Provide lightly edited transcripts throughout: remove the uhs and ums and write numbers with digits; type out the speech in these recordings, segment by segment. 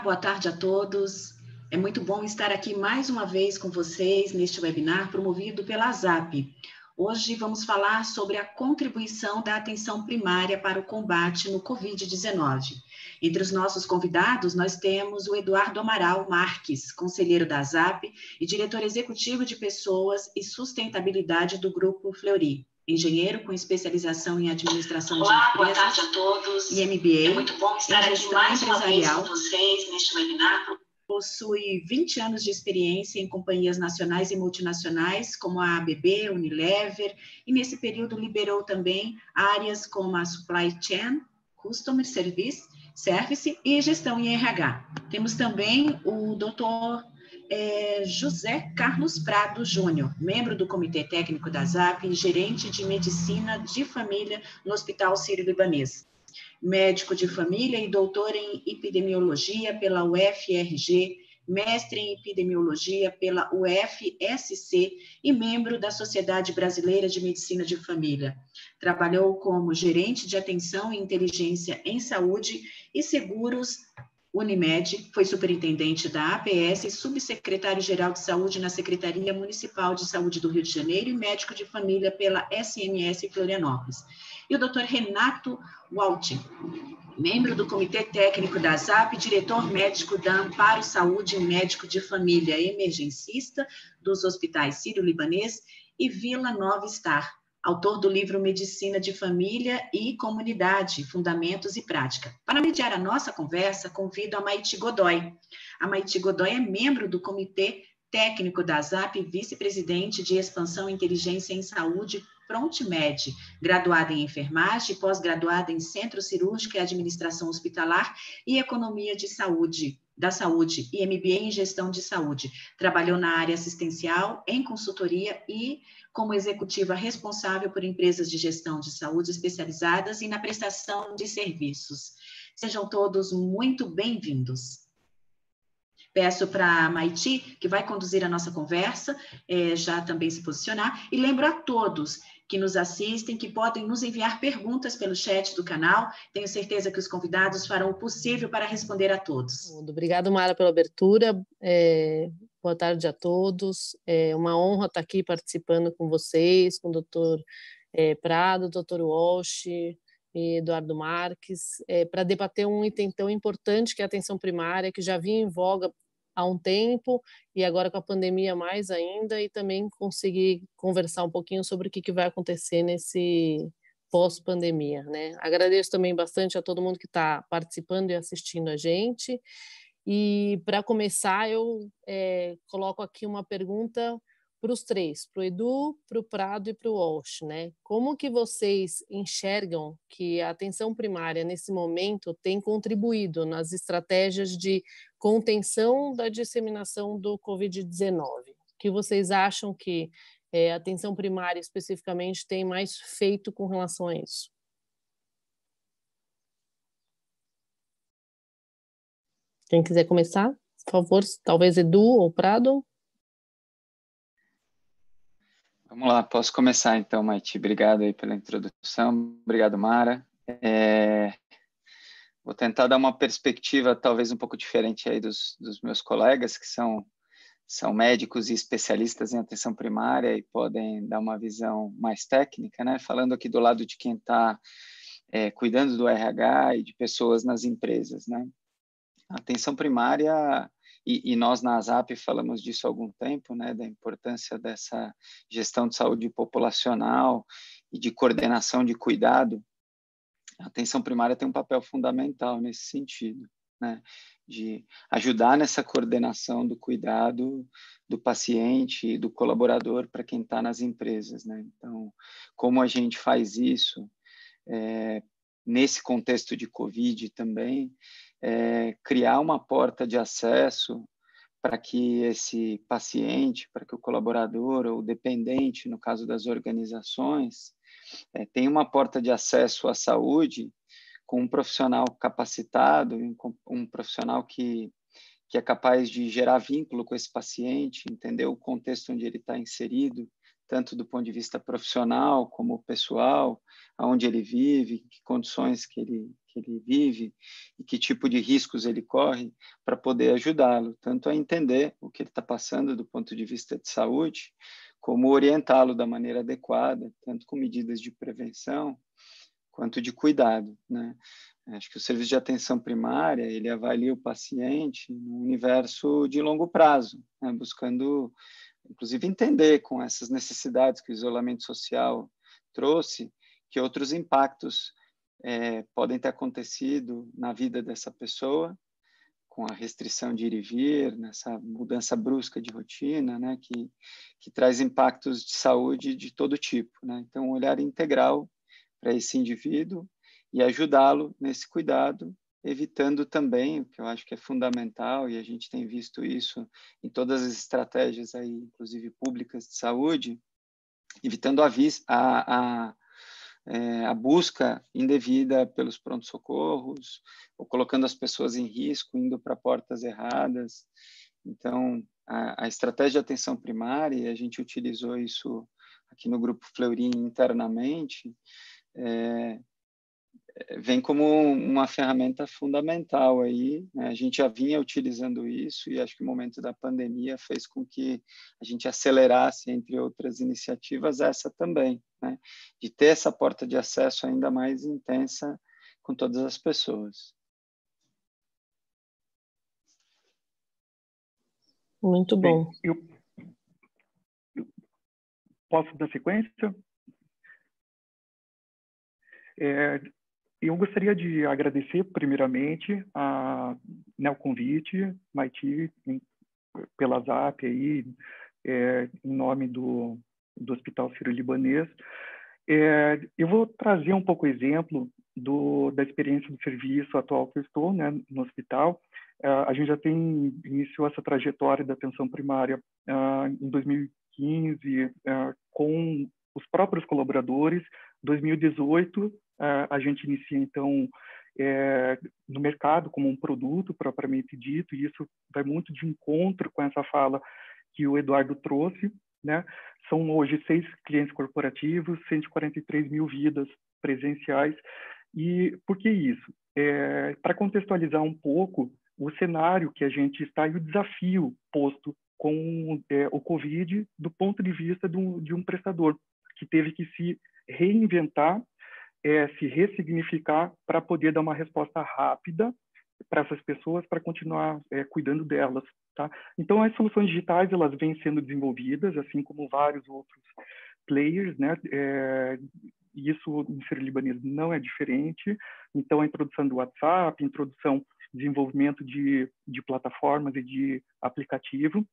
boa tarde a todos. É muito bom estar aqui mais uma vez com vocês neste webinar promovido pela ASAP. Hoje vamos falar sobre a contribuição da atenção primária para o combate no Covid-19. Entre os nossos convidados, nós temos o Eduardo Amaral Marques, conselheiro da ASAP e diretor executivo de Pessoas e Sustentabilidade do Grupo Fleury. Engenheiro com especialização em administração de empresas. Boa tarde a todos. E MBA. É muito bom estar aqui mais uma vez com vocês neste webinar. Possui 20 anos de experiência em companhias nacionais e multinacionais, como a ABB, Unilever, e nesse período liderou também áreas como a Supply Chain, Customer Service e Gestão em RH. Temos também o Dr. José Carlos Prado Júnior, membro do Comitê Técnico da ASAP e gerente de Medicina de Família no Hospital Sírio-Libanês. Médico de família e doutor em epidemiologia pela UFRG, mestre em epidemiologia pela UFSC e membro da Sociedade Brasileira de Medicina de Família. Trabalhou como gerente de atenção e inteligência em saúde e seguros Unimed, foi superintendente da APS e subsecretário-geral de saúde na Secretaria Municipal de Saúde do Rio de Janeiro e médico de família pela SMS Florianópolis. E o Dr. Renato Walti, membro do Comitê Técnico da ASAP, diretor médico da Amparo Saúde e médico de família emergencista dos hospitais Sírio-Libanês e Vila Nova Star, autor do livro Medicina de Família e Comunidade, Fundamentos e Prática. Para mediar a nossa conversa, convido a Maiti Godoy. A Maiti Godoy é membro do Comitê Técnico da ASAP e vice-presidente de Expansão e Inteligência em Saúde, ProntMed, graduada em enfermagem, pós-graduada em Centro Cirúrgico e Administração Hospitalar e Economia da Saúde e MBA em Gestão de Saúde. Trabalhou na área assistencial, em consultoria e como executiva responsável por empresas de gestão de saúde especializadas e na prestação de serviços. Sejam todos muito bem-vindos. Peço para a Maiti, que vai conduzir a nossa conversa, já também se posicionar, e lembro a todos que nos assistem, que podem nos enviar perguntas pelo chat do canal. Tenho certeza que os convidados farão o possível para responder a todos. Obrigado, Mara, pela abertura. Boa tarde a todos. É uma honra estar aqui participando com vocês, com o doutor Prado, doutor Walsh e Eduardo Marques, para debater um item tão importante que é a atenção primária, que já vinha em voga há um tempo e agora com a pandemia mais ainda, e também conseguir conversar um pouquinho sobre o que vai acontecer nesse pós-pandemia, né? Agradeço também bastante a todo mundo que está participando e assistindo a gente. E para começar, eu coloco aqui uma pergunta para os três, para o Edu, para o Prado e para o Walsh, né? Como que vocês enxergam que a atenção primária, nesse momento, tem contribuído nas estratégias de contenção da disseminação do Covid-19? O que vocês acham que a atenção primária, especificamente, tem mais feito com relação a isso? Quem quiser começar, por favor, talvez Edu ou Prado? Vamos lá, posso começar então, Maiti. Obrigado aí pela introdução, obrigado, Mara. Vou tentar dar uma perspectiva talvez um pouco diferente aí dos meus colegas, que são médicos e especialistas em atenção primária e podem dar uma visão mais técnica, né? Falando aqui do lado de quem está cuidando do RH e de pessoas nas empresas, né? A atenção primária, e nós na ASAP falamos disso há algum tempo, né, da importância dessa gestão de saúde populacional e de coordenação de cuidado. A atenção primária tem um papel fundamental nesse sentido, né, de ajudar nessa coordenação do cuidado do paciente e do colaborador para quem está nas empresas, né. Então, como a gente faz isso nesse contexto de Covid também, criar uma porta de acesso para que esse paciente, para que o colaborador ou o dependente, no caso das organizações, tenha uma porta de acesso à saúde com um profissional capacitado, um profissional que é capaz de gerar vínculo com esse paciente, entender o contexto onde ele está inserido, tanto do ponto de vista profissional como pessoal, aonde ele vive, que condições que que ele vive e que tipo de riscos ele corre, para poder ajudá-lo, tanto a entender o que ele está passando do ponto de vista de saúde, como orientá-lo da maneira adequada, tanto com medidas de prevenção quanto de cuidado, né? Acho que o serviço de atenção primária, ele avalia o paciente no universo de longo prazo, né? Buscando, inclusive, entender com essas necessidades que o isolamento social trouxe, que outros impactos podem ter acontecido na vida dessa pessoa, com a restrição de ir e vir, nessa mudança brusca de rotina, né, que traz impactos de saúde de todo tipo, né? Então, um olhar integral para esse indivíduo e ajudá-lo nesse cuidado, evitando também, o que eu acho que é fundamental, e a gente tem visto isso em todas as estratégias aí, inclusive públicas de saúde, evitando a busca indevida pelos pronto-socorros, ou colocando as pessoas em risco, indo para portas erradas. Então, a estratégia de atenção primária, e a gente utilizou isso aqui no Grupo Fleury internamente, vem como uma ferramenta fundamental aí, né? A gente já vinha utilizando isso e acho que o momento da pandemia fez com que a gente acelerasse, entre outras iniciativas, essa também, né? De ter essa porta de acesso ainda mais intensa com todas as pessoas. Muito bom. Bem, eu posso dar sequência? Eu gostaria de agradecer, primeiramente, o convite, Maiti, pela ZAP, aí, em nome do Hospital Sírio-Libanês. Eu vou trazer um pouco o exemplo da experiência do serviço atual que eu estou, né, no hospital. A gente já iniciou essa trajetória da atenção primária em 2015, com os próprios colaboradores. 2018, a gente inicia, então, no mercado como um produto propriamente dito, e isso vai muito de encontro com essa fala que o Eduardo trouxe, né? São hoje 6 clientes corporativos, 143 mil vidas presenciais. E por que isso? Para contextualizar um pouco o cenário que a gente está e o desafio posto com o Covid do ponto de vista de um prestador que teve que se reinventar, se ressignificar para poder dar uma resposta rápida para essas pessoas, para continuar cuidando delas, tá? Então, as soluções digitais, elas vêm sendo desenvolvidas, assim como vários outros players, né? Isso no Sírio-Libanês não é diferente. Então, a introdução do WhatsApp, desenvolvimento de plataformas e de aplicativo,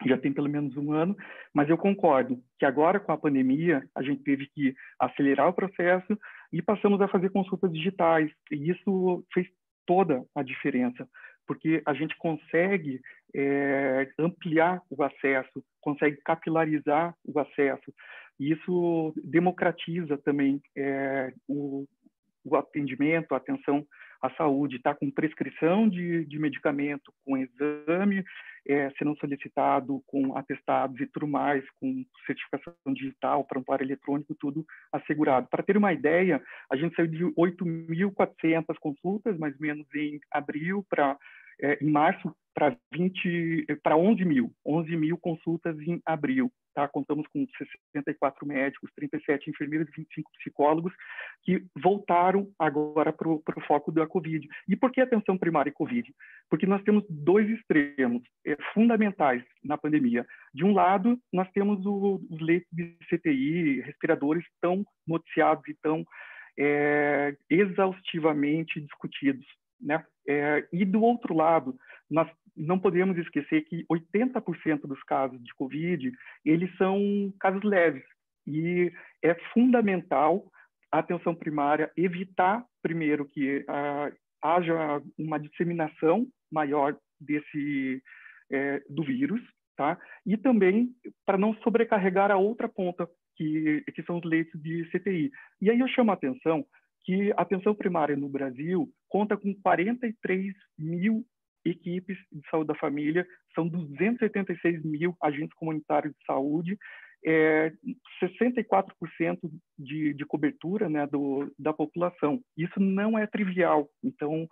já tem pelo menos um ano, mas eu concordo que agora, com a pandemia, a gente teve que acelerar o processo e passamos a fazer consultas digitais. E isso fez toda a diferença, porque a gente consegue ampliar o acesso, consegue capilarizar o acesso. E isso democratiza também o atendimento, a atenção à saúde, tá? Com prescrição de medicamento, com exame sendo solicitado, com atestados e tudo mais, com certificação digital, prontuário eletrônico, tudo assegurado. Para ter uma ideia, a gente saiu de 8.400 consultas, mais ou menos em abril, em março, para 11 mil consultas em abril. Tá? Contamos com 64 médicos, 37 enfermeiros e 25 psicólogos que voltaram agora para o foco da Covid. E por que atenção primária e Covid? Porque nós temos 2 extremos fundamentais na pandemia. De um lado, nós temos os leitos de CTI, respiradores tão noticiados e tão exaustivamente discutidos, né? E do outro lado, nós não podemos esquecer que 80% dos casos de Covid, eles são casos leves. E é fundamental a atenção primária evitar, primeiro, que haja uma disseminação maior do vírus, tá? E também para não sobrecarregar a outra ponta, que são os leitos de CTI. E aí eu chamo a atenção que a atenção primária no Brasil conta com 43 mil equipes de saúde da família, são 286 mil agentes comunitários de saúde, é 64% de cobertura, né, da população. Isso não é trivial. Então,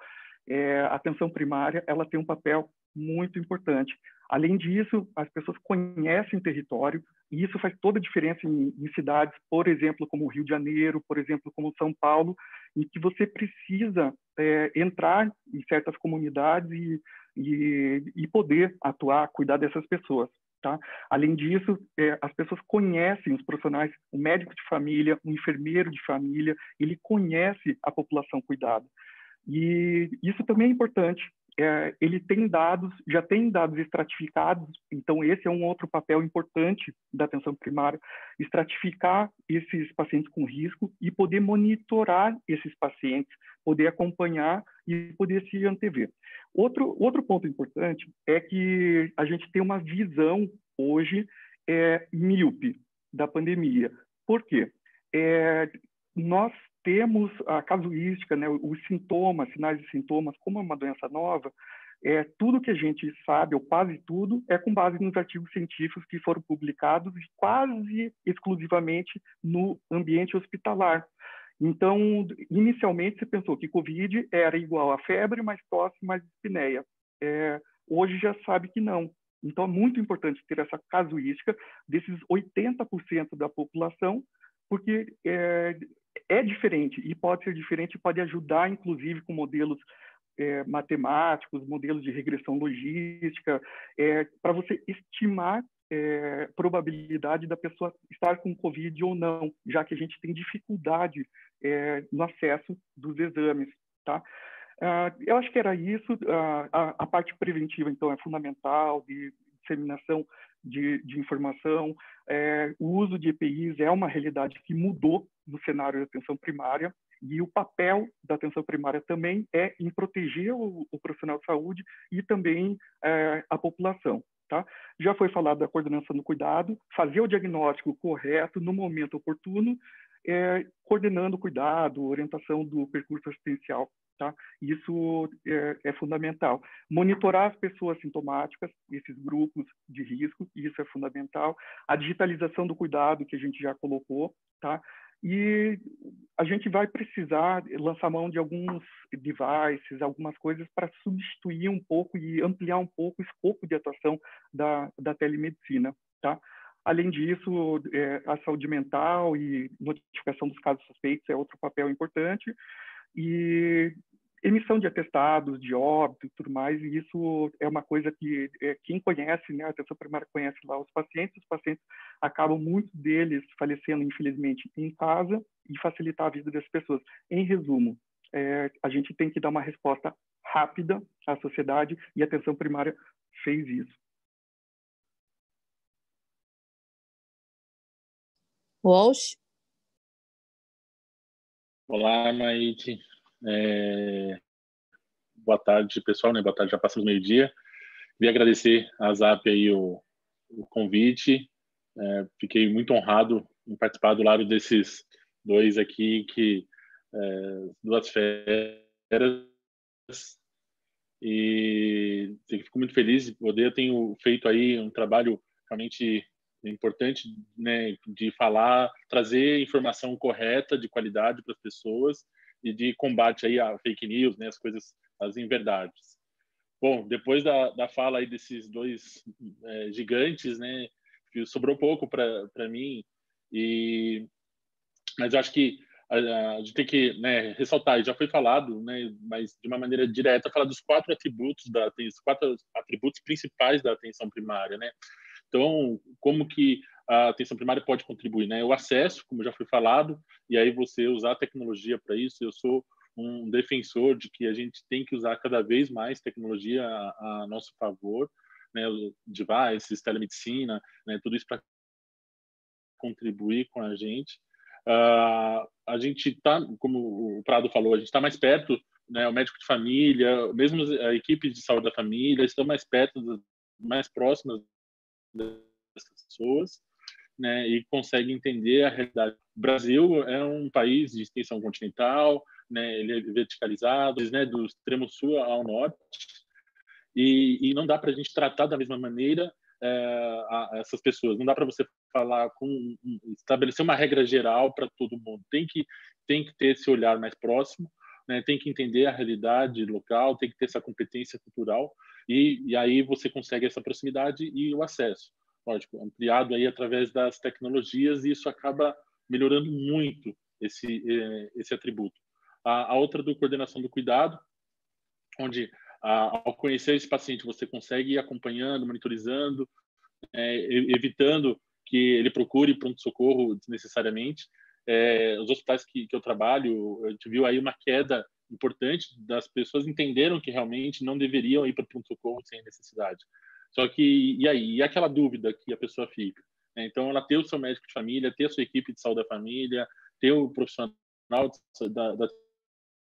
a atenção primária ela tem um papel muito importante. Além disso, as pessoas conhecem o território e isso faz toda a diferença em cidades, por exemplo, como Rio de Janeiro, por exemplo, como São Paulo, em que você precisa entrar em certas comunidades e poder atuar, cuidar dessas pessoas. Tá? Além disso, as pessoas conhecem os profissionais, o médico de família, o enfermeiro de família, ele conhece a população cuidada. E isso também é importante. Ele tem dados, já tem dados estratificados, então esse é um outro papel importante da atenção primária, estratificar esses pacientes com risco e poder monitorar esses pacientes, poder acompanhar e poder se antever. Outro ponto importante é que a gente tem uma visão hoje míope da pandemia. Por quê? Nós temos a casuística, né, os sintomas, sinais e sintomas, como é uma doença nova, tudo que a gente sabe, ou quase tudo, é com base nos artigos científicos que foram publicados quase exclusivamente no ambiente hospitalar. Então, inicialmente, se pensou que Covid era igual a febre, mais tosse, mais dispneia. Hoje já sabe que não. Então, é muito importante ter essa casuística desses 80% da população, porque é diferente, e pode ser diferente, pode ajudar, inclusive, com modelos matemáticos, modelos de regressão logística, para você estimar probabilidade da pessoa estar com Covid ou não, já que a gente tem dificuldade no acesso dos exames, tá? Eu acho que era isso. A parte preventiva, então, é fundamental, de disseminação de informação. O uso de EPIs é uma realidade que mudou no cenário da atenção primária, e o papel da atenção primária também é em proteger o profissional de saúde e também a população. Tá? Já foi falado da coordenação do cuidado, fazer o diagnóstico correto no momento oportuno, coordenando o cuidado, orientação do percurso assistencial. Tá? Isso é fundamental. Monitorar as pessoas sintomáticas, esses grupos de risco, isso é fundamental. A digitalização do cuidado, que a gente já colocou. Tá? E a gente vai precisar lançar mão de alguns devices, algumas coisas para substituir um pouco e ampliar um pouco o escopo de atuação da telemedicina. Tá? Além disso, a saúde mental e notificação dos casos suspeitos é outro papel importante. E emissão de atestados, de óbito e tudo mais, e isso é uma coisa que quem conhece, né, a atenção primária conhece lá os pacientes acabam, muitos deles, falecendo, infelizmente, em casa, e facilitar a vida das pessoas. Em resumo, a gente tem que dar uma resposta rápida à sociedade, e a atenção primária fez isso. Walsh? Olá, Maite. Boa tarde, pessoal. Né? Boa tarde, já passamos meio-dia. Queria agradecer à ZAP aí o convite. Fiquei muito honrado em participar do lado desses dois aqui, duas feras. E fico muito feliz de poder. Eu tenho feito aí um trabalho realmente importante, né, de falar, trazer informação correta, de qualidade para as pessoas e de combate aí a fake news, né, as inverdades. Bom, depois da fala aí desses dois gigantes, né, sobrou pouco para mim, mas eu acho que a gente tem que, né, ressaltar, já foi falado, né, mas de uma maneira direta, falar dos quatro atributos principais da atenção primária, né? Então, como que a atenção primária pode contribuir, né? O acesso, como já foi falado, e aí você usar a tecnologia para isso. Eu sou um defensor de que a gente tem que usar cada vez mais tecnologia a nosso favor, né? Devices, telemedicina, né? Tudo isso para contribuir com a gente. A gente está, como o Prado falou, a gente está mais perto, né? O médico de família, mesmo a equipe de saúde da família, estão mais perto, mais próximas das pessoas, né, e consegue entender a realidade. O Brasil é um país de extensão continental, né, ele é verticalizado, né, do extremo sul ao norte, e não dá para a gente tratar da mesma maneira essas pessoas. Não dá para você falar estabelecer uma regra geral para todo mundo. Tem que ter esse olhar mais próximo, né? Tem que entender a realidade local, tem que ter essa competência cultural e aí você consegue essa proximidade e o acesso, lógico, ampliado aí através das tecnologias, e isso acaba melhorando muito esse atributo. A outra do coordenação do cuidado, onde ao conhecer esse paciente você consegue ir acompanhando, monitorizando, evitando que ele procure pronto-socorro desnecessariamente. Os hospitais que eu trabalho, a gente viu aí uma queda importante das pessoas, entenderam que realmente não deveriam ir para pronto-socorro sem necessidade. Só que, e aí? E aquela dúvida que a pessoa fica? Então, ela ter o seu médico de família, ter a sua equipe de saúde da família, ter o profissional da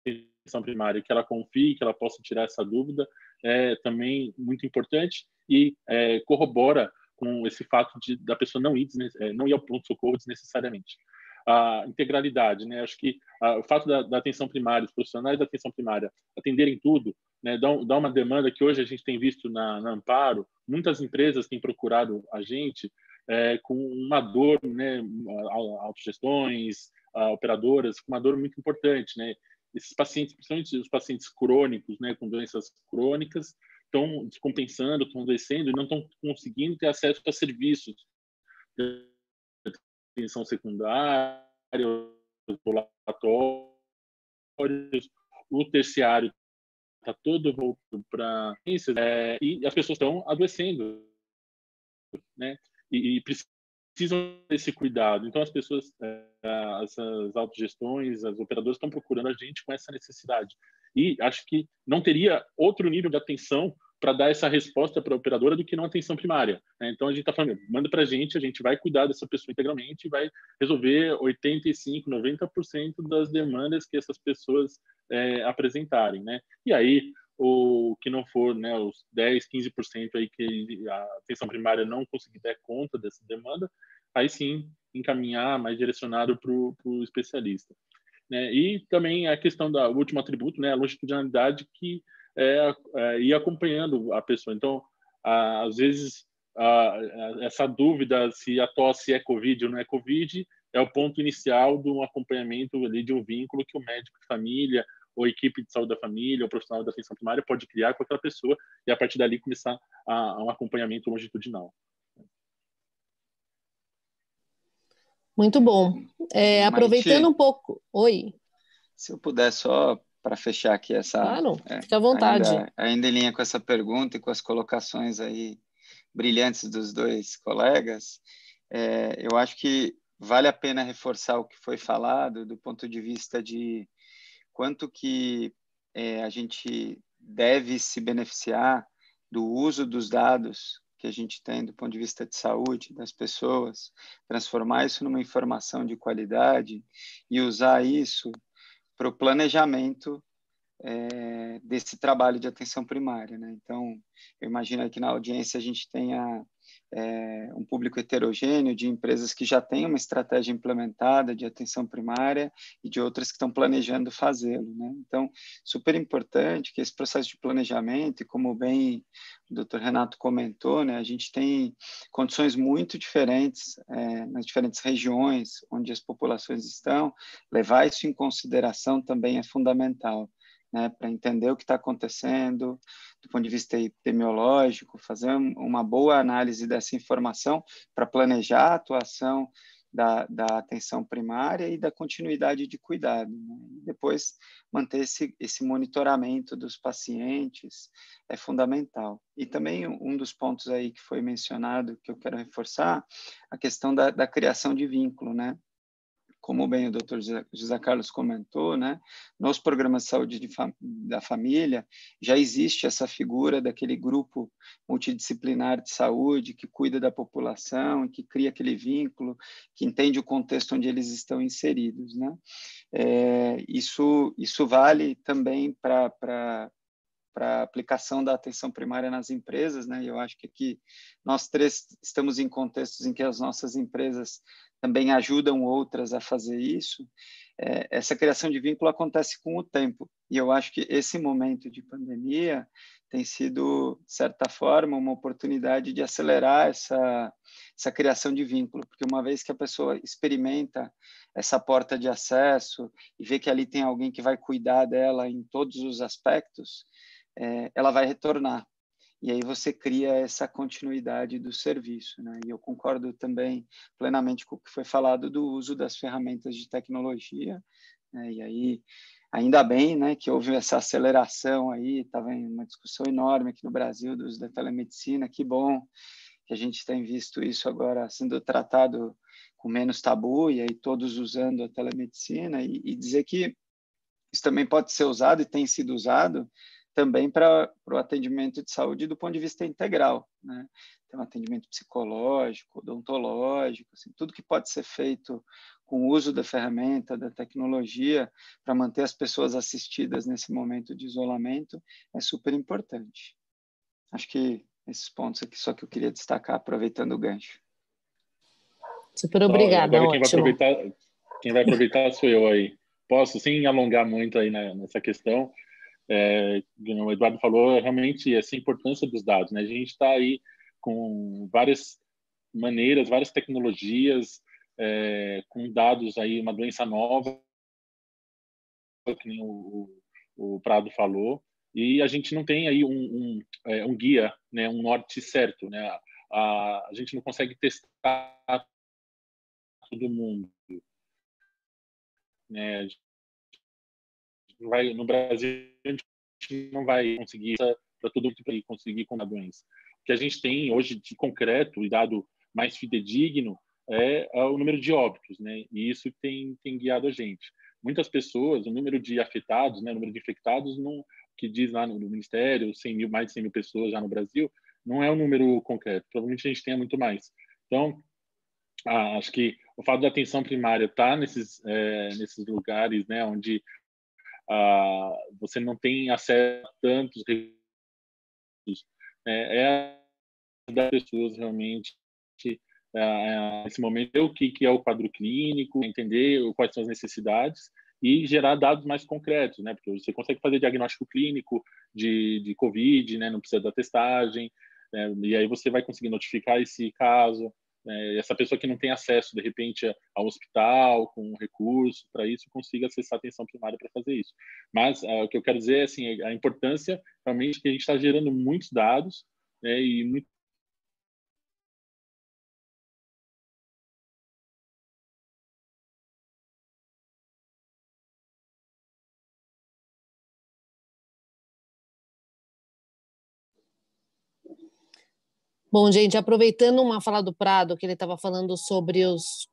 atenção primária, que ela confie, que ela possa tirar essa dúvida, é também muito importante e corrobora com esse fato da pessoa não ir ao pronto-socorro desnecessariamente. A integralidade, né? Acho que o fato da atenção primária, os profissionais da atenção primária atenderem tudo, né? Dá uma demanda que hoje a gente tem visto na Amparo, muitas empresas têm procurado a gente com uma dor, né? Autogestões, operadoras, com uma dor muito importante, né? Esses pacientes, principalmente os pacientes crônicos, né? Com doenças crônicas, estão descompensando, estão adoecendo e não estão conseguindo ter acesso a serviços de atenção secundária, ambulatórios, o terciário está todo voltado para e as pessoas estão adoecendo, né? E precisam desse cuidado. Então, as pessoas, essas autogestões, as operadoras estão procurando a gente com essa necessidade. E acho que não teria outro nível de atenção para dar essa resposta para a operadora do que não atenção primária, né? Então, a gente está falando, manda para a gente vai cuidar dessa pessoa integralmente e vai resolver 85%, 90% das demandas que essas pessoas apresentarem, né? E aí, o que não for, né, os 10%, 15% aí que a atenção primária não conseguir dar conta dessa demanda, aí sim encaminhar mais direcionado para o especialista, né? E também a questão do último atributo, né, a longitudinalidade, que ir acompanhando a pessoa. Então, às vezes, essa dúvida se a tosse é COVID ou não é COVID é o ponto inicial do acompanhamento ali de um vínculo que o médico de família ou a equipe de saúde da família, ou profissional da atenção primária pode criar com aquela pessoa e, a partir dali, começar um acompanhamento longitudinal. Muito bom. Aproveitando um pouco... Oi. Se eu puder só, para fechar aqui essa... Claro, fica à vontade. Ainda em linha com essa pergunta e com as colocações aí brilhantes dos dois colegas, eu acho que vale a pena reforçar o que foi falado do ponto de vista de quanto que a gente deve se beneficiar do uso dos dados que a gente tem do ponto de vista de saúde das pessoas, transformar isso numa informação de qualidade e usar isso para o planejamento desse trabalho de atenção primária, né? Então, eu imagino que na audiência a gente tenha um público heterogêneo de empresas que já têm uma estratégia implementada de atenção primária e de outras que estão planejando fazê-lo, né? Então, super importante que esse processo de planejamento, e como bem o Dr. Renato comentou, né, a gente tem condições muito diferentes nas diferentes regiões onde as populações estão, levar isso em consideração também é fundamental, né, para entender o que está acontecendo do ponto de vista epidemiológico, fazer uma boa análise dessa informação para planejar a atuação da atenção primária e da continuidade de cuidado, né? Depois, manter esse monitoramento dos pacientes é fundamental. E também um dos pontos aí que foi mencionado, que eu quero reforçar, a questão da criação de vínculo, né? Como bem o Dr. José Carlos comentou, né, nos programas de saúde da família já existe essa figura daquele grupo multidisciplinar de saúde que cuida da população, que cria aquele vínculo, que entende o contexto onde eles estão inseridos, né? Isso vale também para para a aplicação da atenção primária nas empresas, né? E eu acho que aqui nós três estamos em contextos em que as nossas empresas também ajudam outras a fazer isso. Essa criação de vínculo acontece com o tempo, e eu acho que esse momento de pandemia tem sido, de certa forma, uma oportunidade de acelerar essa criação de vínculo, porque uma vez que a pessoa experimenta essa porta de acesso e vê que ali tem alguém que vai cuidar dela em todos os aspectos, ela vai retornar. E aí você cria essa continuidade do serviço, né? E eu concordo também plenamente com o que foi falado do uso das ferramentas de tecnologia, né? E aí, ainda bem, né, que houve essa aceleração aí, estava em uma discussão enorme aqui no Brasil do uso da telemedicina, que bom que a gente tem visto isso agora sendo tratado com menos tabu, e aí todos usando a telemedicina, e dizer que isso também pode ser usado e tem sido usado também para o atendimento de saúde do ponto de vista integral, né? Tem um atendimento psicológico, odontológico, assim, tudo que pode ser feito com o uso da ferramenta, da tecnologia, para manter as pessoas assistidas nesse momento de isolamento, é super importante. Acho que esses pontos aqui só que eu queria destacar, aproveitando o gancho. Super obrigada, agora ótimo. Quem vai aproveitar sou eu aí. Posso, sem alongar muito aí nessa questão, o Eduardo falou realmente essa importância dos dados, né? A gente está aí com várias maneiras, várias tecnologias, com dados aí, uma doença nova, que nem o Prado falou, e a gente não tem aí um guia, né? Um norte certo, né? A gente não consegue testar todo mundo, né? No Brasil, a gente não vai conseguir para todo mundo conseguir com a doença. O que a gente tem hoje de concreto e dado mais fidedigno é o número de óbitos, né? E isso tem guiado a gente. Muitas pessoas, o número de afetados, né, o número de infectados, não, que diz lá no Ministério, mais de 100 mil pessoas já no Brasil, não é um número concreto. Provavelmente a gente tenha muito mais. Então, acho que o fato da atenção primária estar nesses lugares, né, onde você não tem acesso a tantos recursos, das pessoas realmente nesse momento o que é o quadro clínico, entender quais são as necessidades e gerar dados mais concretos, né? Porque você consegue fazer diagnóstico clínico de COVID, né? Não precisa da testagem, né? E aí você vai conseguir notificar esse caso. Essa pessoa que não tem acesso, de repente, ao hospital, com recurso para isso, consiga acessar a atenção primária para fazer isso. Mas o que eu quero dizer é assim, a importância realmente que a gente está gerando muitos dados, né, e muito. Bom, gente, aproveitando uma fala do Prado, que ele estava falando sobre os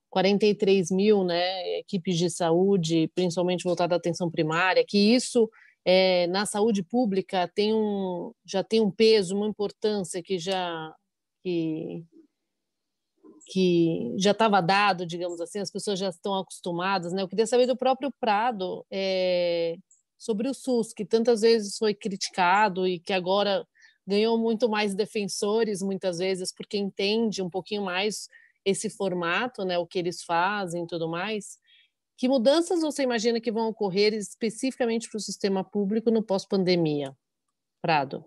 43 mil, né, equipes de saúde, principalmente voltada à atenção primária, que isso na saúde pública já tem um peso, uma importância que já estava dado, digamos assim, as pessoas já estão acostumadas, né? Eu queria saber do próprio Prado sobre o SUS, que tantas vezes foi criticado e que agora ganhou muito mais defensores, muitas vezes, porque entende um pouquinho mais esse formato, né, o que eles fazem e tudo mais. Que mudanças você imagina que vão ocorrer especificamente para o sistema público no pós-pandemia? Prado.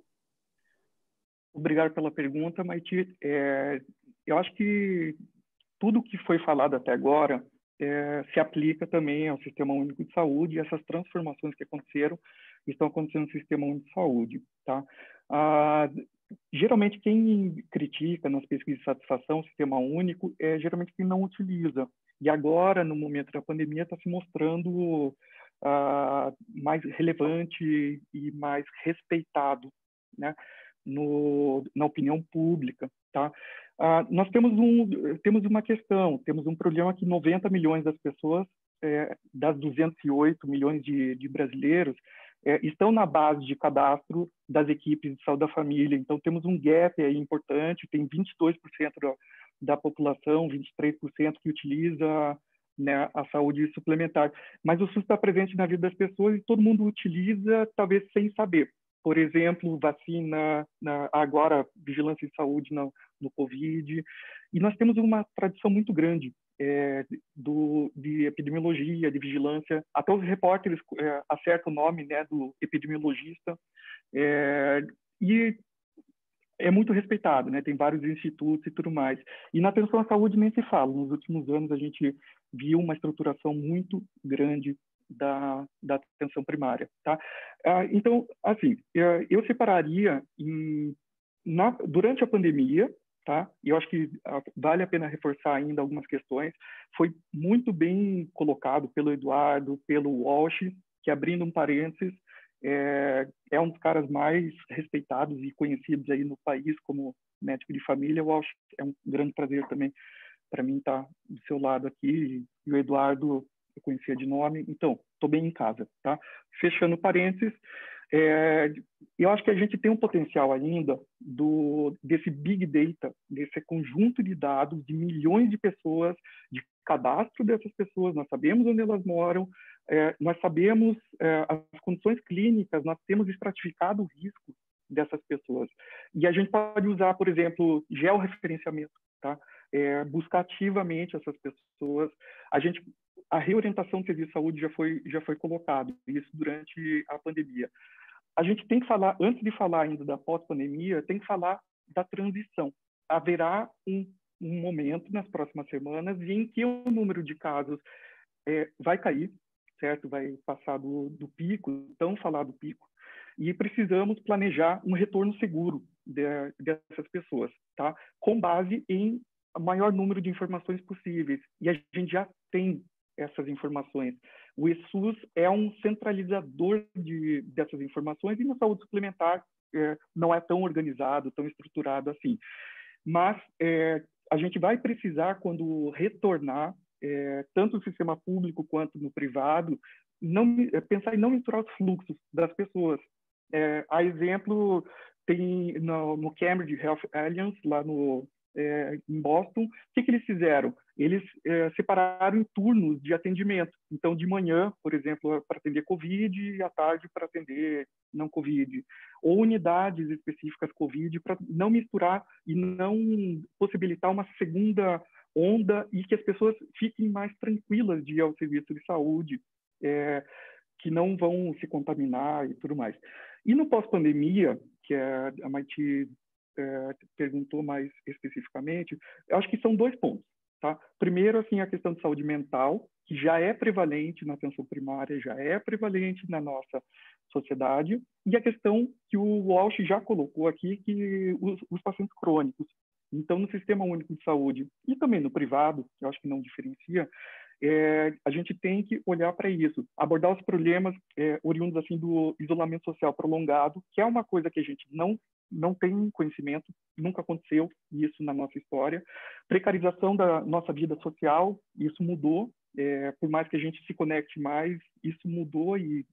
Obrigado pela pergunta, Maiti. Eu acho que tudo que foi falado até agora se aplica também ao Sistema Único de Saúde, e essas transformações que aconteceram estão acontecendo no Sistema Único de Saúde, tá? Geralmente, quem critica nas pesquisas de satisfação o Sistema Único é geralmente quem não utiliza. E agora, no momento da pandemia, está se mostrando mais relevante e mais respeitado, né, na opinião pública, tá? Nós temos uma questão, temos um problema que 90 milhões das pessoas, das 208 milhões de brasileiros, estão na base de cadastro das equipes de saúde da família. Então, temos um gap aí importante, tem 22% da população, 23% que utiliza né, a saúde suplementar. Mas o SUS está presente na vida das pessoas e todo mundo utiliza, talvez sem saber. Por exemplo, vacina, agora vigilância em saúde no Covid. E nós temos uma tradição muito grande de epidemiologia, de vigilância. Até os repórteres acertam o nome, né, do epidemiologista. E é muito respeitado, né? Tem vários institutos e tudo mais. E na atenção à saúde nem se fala. Nos últimos anos a gente viu uma estruturação muito grande da atenção primária, tá? Então, assim, eu separaria durante a pandemia, tá? E eu acho que vale a pena reforçar ainda algumas questões. Foi muito bem colocado pelo Eduardo, pelo Walsh, que, abrindo um parênteses, é um dos caras mais respeitados e conhecidos aí no país como médico de família. O Walsh, é um grande prazer também para mim estar do seu lado aqui, e o Eduardo eu conhecia de nome, então estou bem em casa, tá? Fechando parênteses, eu acho que a gente tem um potencial ainda desse big data, desse conjunto de dados de milhões de pessoas, de cadastro dessas pessoas. Nós sabemos onde elas moram, nós sabemos as condições clínicas, nós temos estratificado o risco dessas pessoas. E a gente pode usar, por exemplo, georreferenciamento, tá? Buscar ativamente essas pessoas. A reorientação do serviço de saúde já foi colocado, isso durante a pandemia. A gente tem que falar, antes de falar ainda da pós-pandemia, tem que falar da transição. Haverá um momento nas próximas semanas em que o número de casos vai cair, certo? Vai passar do pico, tão falado pico, e precisamos planejar um retorno seguro dessas pessoas, tá? Com base em maior número de informações possíveis. E a gente já tem essas informações. O ESUS é um centralizador dessas informações, e na saúde suplementar não é tão organizado, tão estruturado assim. Mas a gente vai precisar, quando retornar, tanto no sistema público quanto no privado, pensar em não misturar os fluxos das pessoas. A exemplo, tem no Cambridge Health Alliance, lá em Boston, o que eles fizeram? Eles separaram em turnos de atendimento. Então, de manhã, por exemplo, para atender Covid, e à tarde para atender não Covid. Ou unidades específicas Covid, para não misturar e não possibilitar uma segunda onda, e que as pessoas fiquem mais tranquilas de ir ao serviço de saúde, que não vão se contaminar e tudo mais. E no pós-pandemia, que a Maiti perguntou mais especificamente, eu acho que são 2 pontos, tá? Primeiro, assim, a questão de saúde mental, que já é prevalente na atenção primária, já é prevalente na nossa sociedade, e a questão que o Walsh já colocou aqui, que os pacientes crônicos. Então, no Sistema Único de Saúde e também no privado, eu acho que não diferencia, a gente tem que olhar para isso, abordar os problemas oriundos assim do isolamento social prolongado, que é uma coisa que a gente não tem conhecimento, nunca aconteceu isso na nossa história. Precarização da nossa vida social, isso mudou, por mais que a gente se conecte mais, isso mudou, e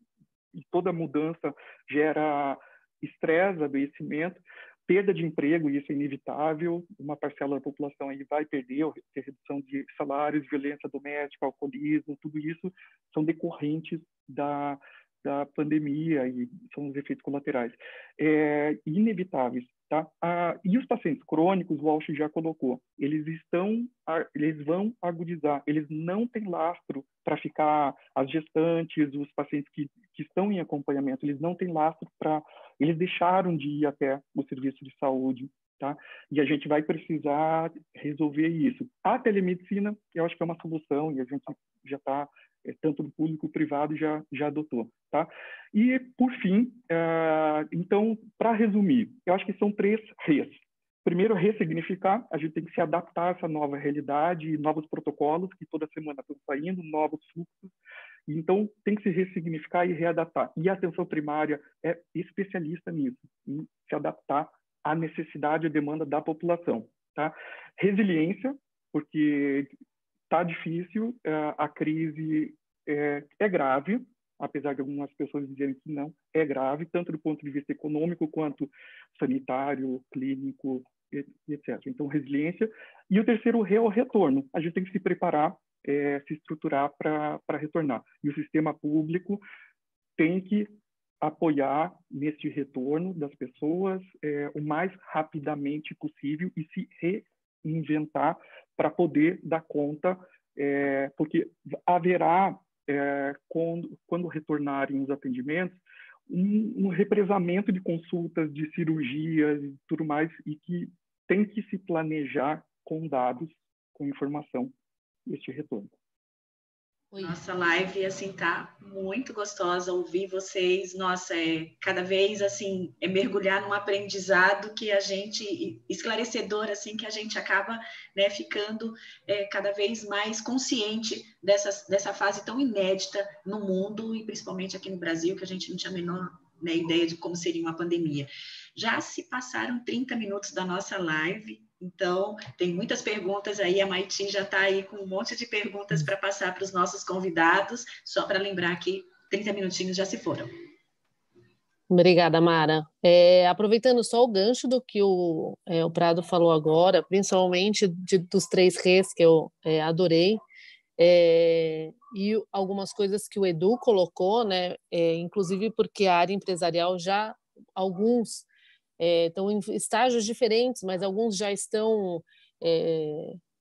toda mudança gera estresse, adoecimento, perda de emprego, e isso é inevitável. Uma parcela da população aí vai perder, ter redução de salários, violência doméstica, alcoolismo, tudo isso são decorrentes da pandemia, e são os efeitos colaterais inevitáveis, tá? E os pacientes crônicos, o Walsh já colocou, eles vão agudizar, eles não têm lastro para ficar, as gestantes, os pacientes que estão em acompanhamento, eles não têm lastro eles deixaram de ir até o serviço de saúde, tá? E a gente vai precisar resolver isso. A telemedicina, eu acho que é uma solução, e a gente já está, tanto no público e privado, já adotou, tá? E, por fim, então, para resumir, eu acho que são 3 Rs. Primeiro, ressignificar, a gente tem que se adaptar a essa nova realidade, novos protocolos que toda semana estão saindo, novos fluxos. Então, tem que se ressignificar e readaptar. E a atenção primária é especialista nisso, em se adaptar à necessidade e demanda da população, tá? Resiliência, porque está difícil, a crise é grave, apesar de algumas pessoas dizerem que não, é grave, tanto do ponto de vista econômico quanto sanitário, clínico, etc. Então, resiliência. E o terceiro é o retorno. A gente tem que se preparar, se estruturar para retornar. E o sistema público tem que apoiar nesse retorno das pessoas o mais rapidamente possível e se reinventar para poder dar conta, porque haverá, quando retornarem os atendimentos, um represamento de consultas, de cirurgias e tudo mais, e que tem que se planejar com dados, com informação, este retorno. Nossa live, assim, tá muito gostosa ouvir vocês. Nossa, cada vez, assim, mergulhar num aprendizado que a gente, esclarecedor, assim, que a gente acaba, né, ficando cada vez mais consciente dessa fase tão inédita no mundo e principalmente aqui no Brasil, que a gente não tinha a menor, né, ideia de como seria uma pandemia. Já se passaram 30 minutos da nossa live. Então, tem muitas perguntas aí, a Maiti já está aí com um monte de perguntas para passar para os nossos convidados, só para lembrar que 30 minutinhos já se foram. Obrigada, Mara. Aproveitando só o gancho do que o Prado falou agora, principalmente dos 3 R's que eu adorei, e algumas coisas que o Edu colocou, né, inclusive porque a área empresarial já, alguns estão em estágios diferentes, mas alguns já estão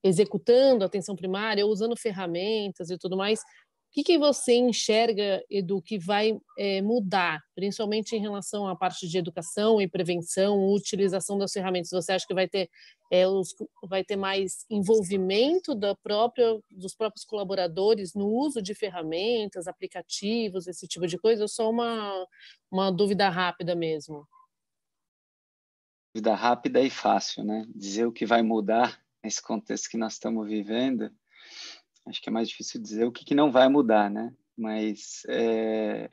executando atenção primária, usando ferramentas e tudo mais. O que você enxerga, Edu, que vai mudar, principalmente em relação à parte de educação e prevenção, utilização das ferramentas? Você acha que vai ter mais envolvimento dos próprios colaboradores no uso de ferramentas, aplicativos, esse tipo de coisa? Ou só uma dúvida rápida mesmo? Dúvida rápida e fácil, né? Dizer o que vai mudar nesse contexto que nós estamos vivendo, acho que é mais difícil dizer o que não vai mudar, né? Mas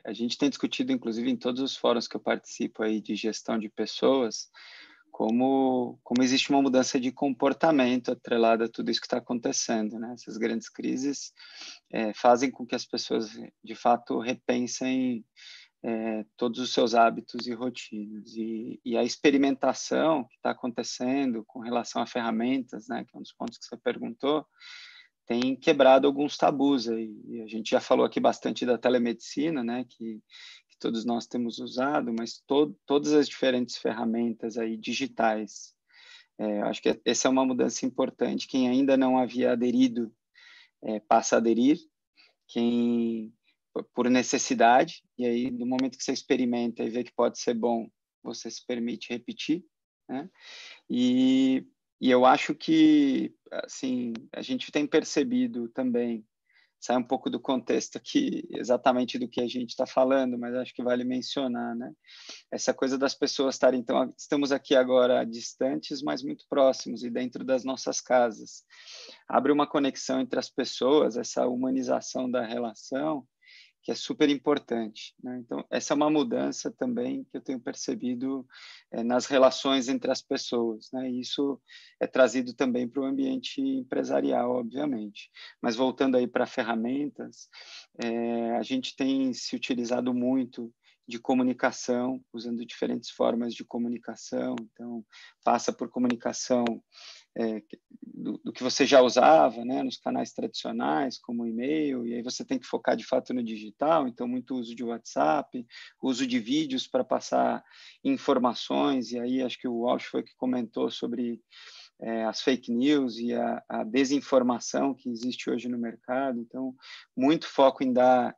a gente tem discutido, inclusive, em todos os fóruns que eu participo aí de gestão de pessoas, como existe uma mudança de comportamento atrelada a tudo isso que está acontecendo, né? Essas grandes crises fazem com que as pessoas, de fato, repensem todos os seus hábitos e rotinas. E a experimentação que está acontecendo com relação a ferramentas, né, que é um dos pontos que você perguntou, tem quebrado alguns tabus aí. E a gente já falou aqui bastante da telemedicina, né, que todos nós temos usado, mas todas as diferentes ferramentas aí digitais. Acho que essa é uma mudança importante. Quem ainda não havia aderido passa a aderir. Quem por necessidade, e aí no momento que você experimenta e vê que pode ser bom, você se permite repetir, né? E eu acho que, assim, a gente tem percebido também, sai um pouco do contexto aqui, exatamente do que a gente está falando, mas acho que vale mencionar, né? Essa coisa das pessoas estarem, então, estamos aqui agora distantes, mas muito próximos e dentro das nossas casas. Abre uma conexão entre as pessoas, essa humanização da relação, que é super importante, né? Então, essa é uma mudança também que eu tenho percebido nas relações entre as pessoas, né? E isso é trazido também para o ambiente empresarial, obviamente. Mas voltando aí para ferramentas, a gente tem se utilizado muito de comunicação, usando diferentes formas de comunicação. Então, passa por comunicação do que você já usava, né, nos canais tradicionais, como o e-mail, e aí você tem que focar de fato no digital, então muito uso de WhatsApp, uso de vídeos para passar informações, e aí acho que o Walsh foi que comentou sobre as fake news e a desinformação que existe hoje no mercado, então muito foco em dar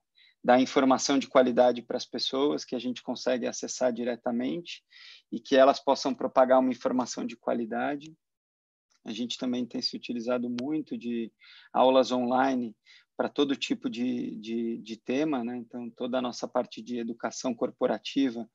informação de qualidade para as pessoas, que a gente consegue acessar diretamente, e que elas possam propagar uma informação de qualidade. A gente também tem se utilizado muito de aulas online para todo tipo de tema, né? Então, toda a nossa parte de educação corporativa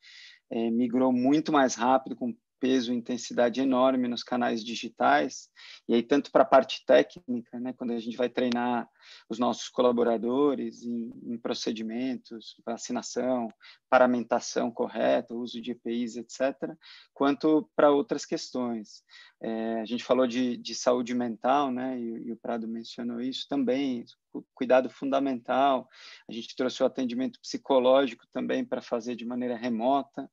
migrou muito mais rápido, com peso e intensidade enorme nos canais digitais, e aí tanto para a parte técnica, né, quando a gente vai treinar os nossos colaboradores em procedimentos, vacinação, paramentação correta, uso de EPIs, etc., quanto para outras questões. A gente falou de saúde mental, né, e o Prado mencionou isso também, cuidado fundamental. A gente trouxe o atendimento psicológico também para fazer de maneira remota.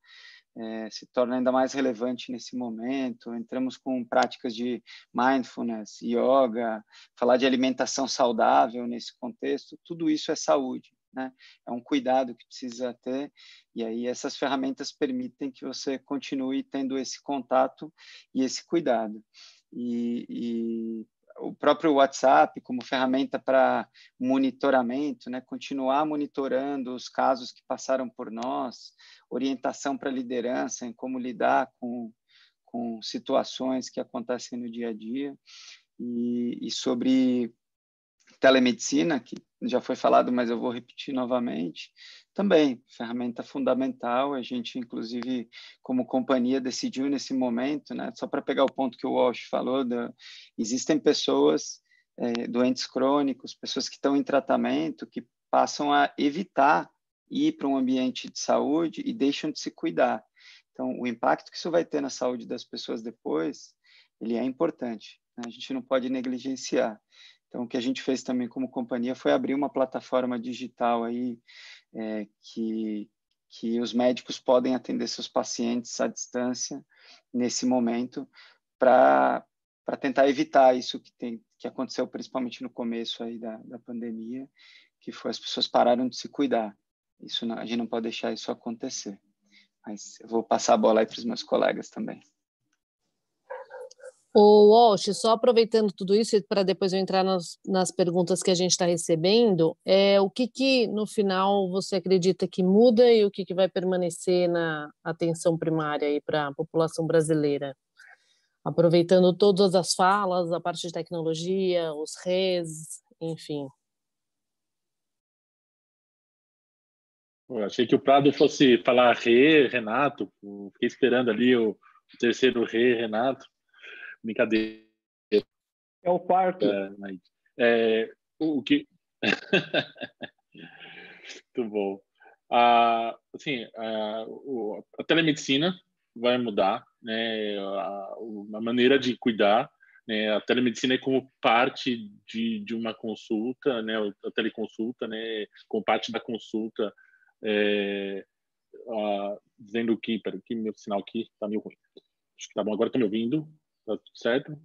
se torna ainda mais relevante nesse momento. Entramos com práticas de mindfulness, yoga, falar de alimentação saudável nesse contexto, tudo isso é saúde, né? É um cuidado que precisa ter, e aí essas ferramentas permitem que você continue tendo esse contato e esse cuidado. E o próprio WhatsApp como ferramenta para monitoramento, né? Continuar monitorando os casos que passaram por nós, orientação para a liderança em como lidar com situações que acontecem no dia a dia, e sobre telemedicina, que já foi falado, mas eu vou repetir novamente, também ferramenta fundamental. A gente, inclusive, como companhia, decidiu nesse momento, né, só para pegar o ponto que o Walsh falou, existem pessoas, doentes crônicos, pessoas que estão em tratamento, que passam a evitar ir para um ambiente de saúde e deixam de se cuidar. Então, o impacto que isso vai ter na saúde das pessoas depois, ele é importante, né? A gente não pode negligenciar. Então, o que a gente fez também como companhia foi abrir uma plataforma digital aí, que os médicos podem atender seus pacientes à distância nesse momento, para tentar evitar isso que aconteceu principalmente no começo aí da pandemia, que foi as pessoas pararam de se cuidar. Isso não, a gente não pode deixar isso acontecer. Mas eu vou passar a bola aí para os meus colegas também. O Walsh, só aproveitando tudo isso para depois eu entrar nas perguntas que a gente está recebendo, o que no final você acredita que muda e o que vai permanecer na atenção primária para a população brasileira? Aproveitando todas as falas, a parte de tecnologia, os RES, enfim. Eu achei que o Prado fosse falar Renato, fiquei esperando ali o terceiro Renato. Brincadeira. É o quarto. O que... Muito bom. Assim, a telemedicina vai mudar, né? A maneira de cuidar, né? A telemedicina é como parte de uma consulta, né? A teleconsulta, né? Como parte da consulta, dizendo que, peraí, que meu sinal aqui está meio ruim. Acho que tá bom, agora tá me ouvindo, tá tudo certo?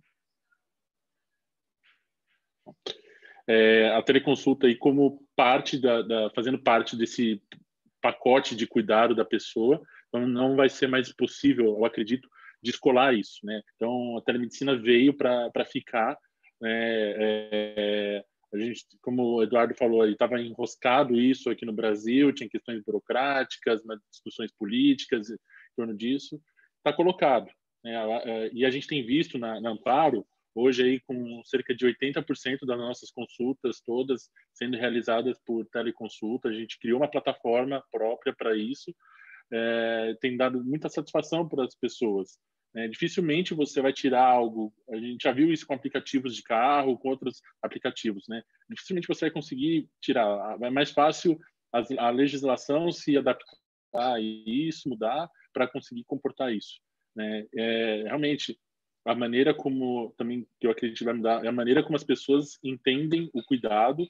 A teleconsulta aí como parte fazendo parte desse pacote de cuidado da pessoa, então não vai ser mais possível, eu acredito, descolar isso, né? Então a telemedicina veio para ficar, né? A gente, como o Eduardo falou, estava enroscado isso aqui no Brasil, tinha questões burocráticas, discussões políticas em torno disso, está colocado, né? E a gente tem visto na Amparo hoje aí com cerca de 80% das nossas consultas todas sendo realizadas por teleconsulta. A gente criou uma plataforma própria para isso, tem dado muita satisfação para as pessoas. Dificilmente você vai tirar algo, a gente já viu isso com aplicativos de carro, com outros aplicativos, né? Dificilmente você vai conseguir tirar, é mais fácil a legislação se adaptar a isso, mudar, para conseguir comportar isso, né? Realmente, a maneira como, também, que eu acredito que vai mudar, é a maneira como as pessoas entendem o cuidado,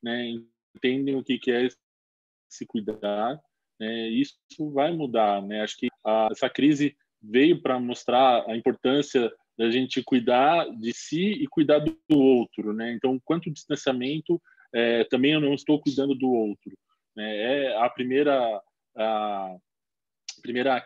né? Entendem o que é se cuidar, né? Isso vai mudar, né? Acho que essa crise veio para mostrar a importância da gente cuidar de si e cuidar do outro, né? Então, quanto distanciamento, também eu não estou cuidando do outro, né? É a primeira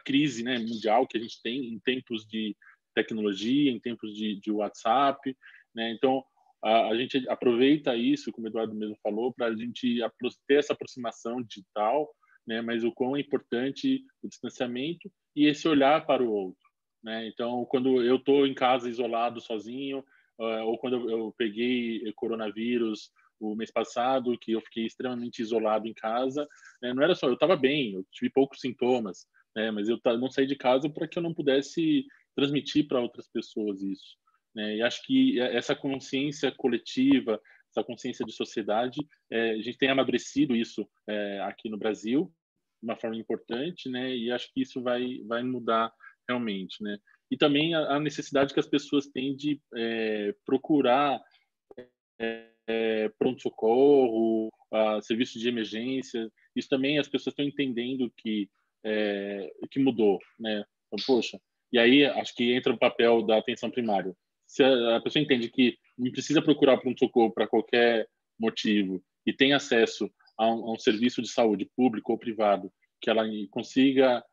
crise, né, mundial que a gente tem em tempos de tecnologia, em tempos de WhatsApp, né? Então a gente aproveita isso, como o Eduardo mesmo falou, para a gente ter essa aproximação digital, né? Mas o quão é importante o distanciamento e esse olhar para o outro, né? Então, quando eu estou em casa isolado, sozinho, ou quando eu peguei coronavírus o mês passado, que eu fiquei extremamente isolado em casa, né? Não era só, eu estava bem, eu tive poucos sintomas, mas eu não saí de casa para que eu não pudesse transmitir para outras pessoas isso, né? E acho que essa consciência coletiva, essa consciência de sociedade, a gente tem amadurecido isso aqui no Brasil de uma forma importante, né? E acho que isso vai mudar realmente, né? E também a necessidade que as pessoas têm de procurar pronto-socorro, serviços de emergência. Isso também as pessoas estão entendendo que que mudou, né? Então, poxa, e aí acho que entra o papel da atenção primária. Se a pessoa entende que não precisa procurar pronto-socorro para qualquer motivo e tem acesso a um serviço de saúde público ou privado, que ela consiga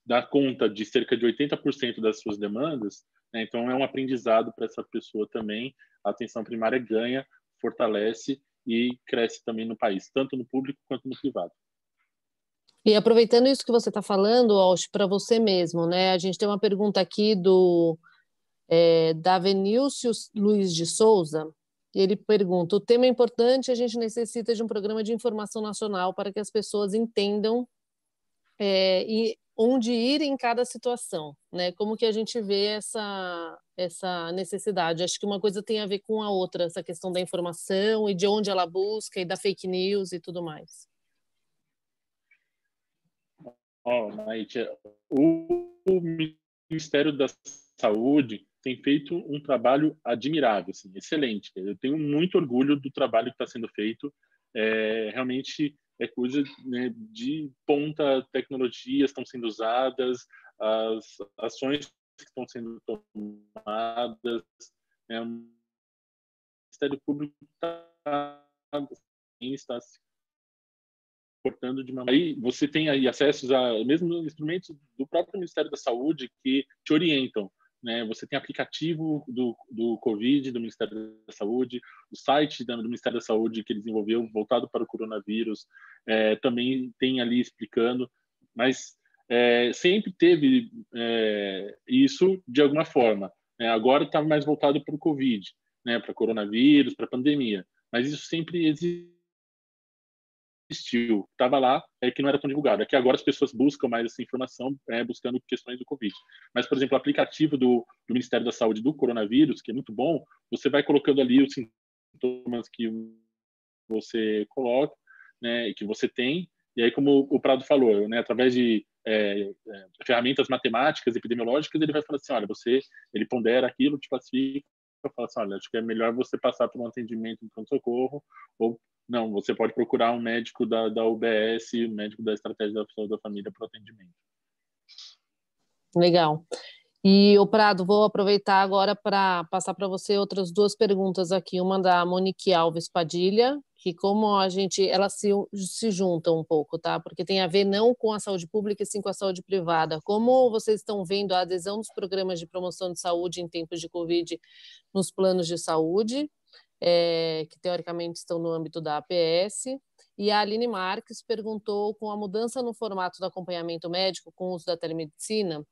dar conta de cerca de 80% das suas demandas, né? Então é um aprendizado para essa pessoa também. A atenção primária ganha, fortalece e cresce também no país, tanto no público quanto no privado. E aproveitando isso que você está falando, para você mesmo, né? A gente tem uma pergunta aqui da Venilcio Luiz de Souza. Ele pergunta: o tema é importante, a gente necessita de um programa de informação nacional para que as pessoas entendam e onde ir em cada situação, né? Como que a gente vê essa necessidade? Acho que uma coisa tem a ver com a outra, essa questão da informação e de onde ela busca e da fake news e tudo mais. Maite, o Ministério da Saúde tem feito um trabalho admirável, assim, excelente. Eu tenho muito orgulho do trabalho que está sendo feito. Realmente é coisa, né, de ponta, tecnologias estão sendo usadas, as ações que estão sendo tomadas. O Ministério Público está se portando de uma... Aí você tem aí acessos a mesmo instrumentos do próprio Ministério da Saúde que te orientam, né? Você tem aplicativo do Covid, do Ministério da Saúde, o site do Ministério da Saúde que ele desenvolveu voltado para o coronavírus, também tem ali explicando, mas sempre teve isso de alguma forma. Agora está mais voltado para o Covid, né? Para coronavírus, para pandemia, mas isso sempre existiu, estava lá, que não era tão divulgado. É que agora as pessoas buscam mais essa informação, buscando questões do Covid. Mas, por exemplo, o aplicativo do Ministério da Saúde do coronavírus, que é muito bom, você vai colocando ali os sintomas que você coloca, né, que você tem, e aí, como o Prado falou, né, através de ferramentas matemáticas, epidemiológicas, ele vai falar assim, olha, ele pondera aquilo, te classifica, fala assim, olha, acho que é melhor você passar por um atendimento em pronto-socorro, ou não, você pode procurar um médico da UBS, um médico da Estratégia da Saúde da Família para o atendimento. Legal. E, o Prado, vou aproveitar agora para passar para você outras duas perguntas aqui. Uma da Monique Alves Padilha, que como elas se juntam um pouco, tá? Porque tem a ver não com a saúde pública, e sim com a saúde privada. Como vocês estão vendo a adesão dos programas de promoção de saúde em tempos de Covid nos planos de saúde, que teoricamente estão no âmbito da APS? E a Aline Marques perguntou, com a mudança no formato do acompanhamento médico com o uso da telemedicina,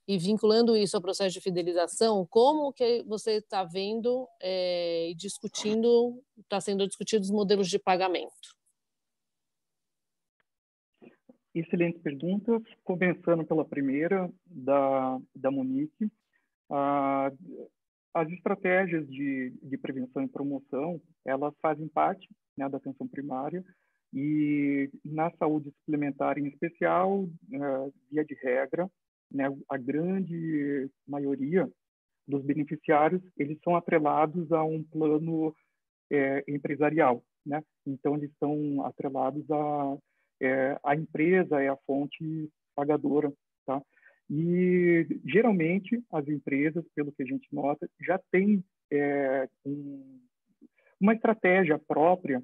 e vinculando isso ao processo de fidelização, como que você está vendo e discutindo, está sendo discutido os modelos de pagamento? Excelente pergunta. Começando pela primeira, da Monique. As estratégias de prevenção e promoção, elas fazem parte, né, da atenção primária, e na saúde suplementar em especial, via de regra, né, a grande maioria dos beneficiários, eles são atrelados a um plano empresarial, né? Então, eles estão atrelados a empresa é a fonte pagadora, tá? E, geralmente, as empresas, pelo que a gente nota, já têm uma estratégia própria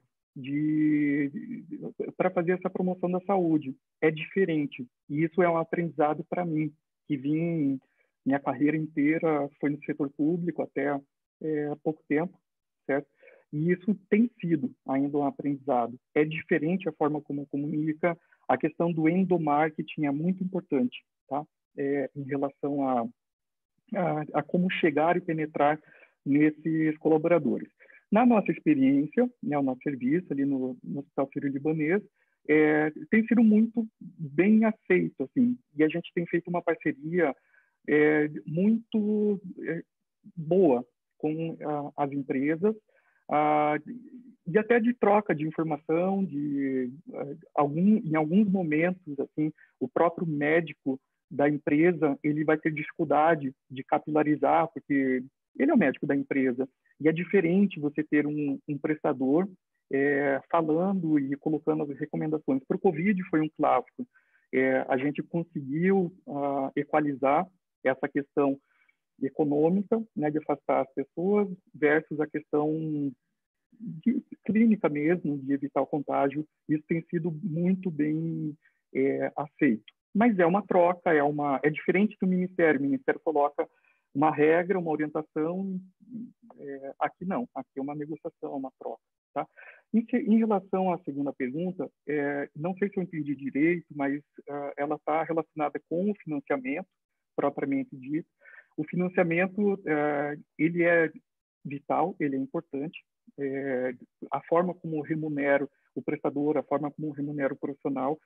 para fazer essa promoção da saúde. É diferente. E isso é um aprendizado para mim, que minha carreira inteira foi no setor público até há pouco tempo, certo? E isso tem sido ainda um aprendizado. É diferente a forma como comunica. A questão do endomarketing é muito importante, tá? Em relação a como chegar e penetrar nesses colaboradores. Na nossa experiência, né, o nosso serviço ali no Hospital Sírio-Libanês, tem sido muito bem aceito, assim, e a gente tem feito uma parceria muito boa com as empresas, e até de troca de informação, em alguns momentos, assim, o próprio médico da empresa, ele vai ter dificuldade de capilarizar, porque ele é o médico da empresa, e é diferente você ter um prestador falando e colocando as recomendações. Para o Covid foi um clássico. A gente conseguiu equalizar essa questão econômica, né, de afastar as pessoas, versus a questão de clínica mesmo, de evitar o contágio. Isso tem sido muito bem aceito. Mas é uma troca, é diferente do Ministério. O Ministério coloca uma regra, uma orientação. Aqui não, aqui é uma negociação, uma troca. Tá? Em relação à segunda pergunta, não sei se eu entendi direito, mas ela está relacionada com o financiamento, propriamente dito. O financiamento, ele é vital, ele é importante. A forma como eu remunero o prestador, a forma como eu remunero o profissional,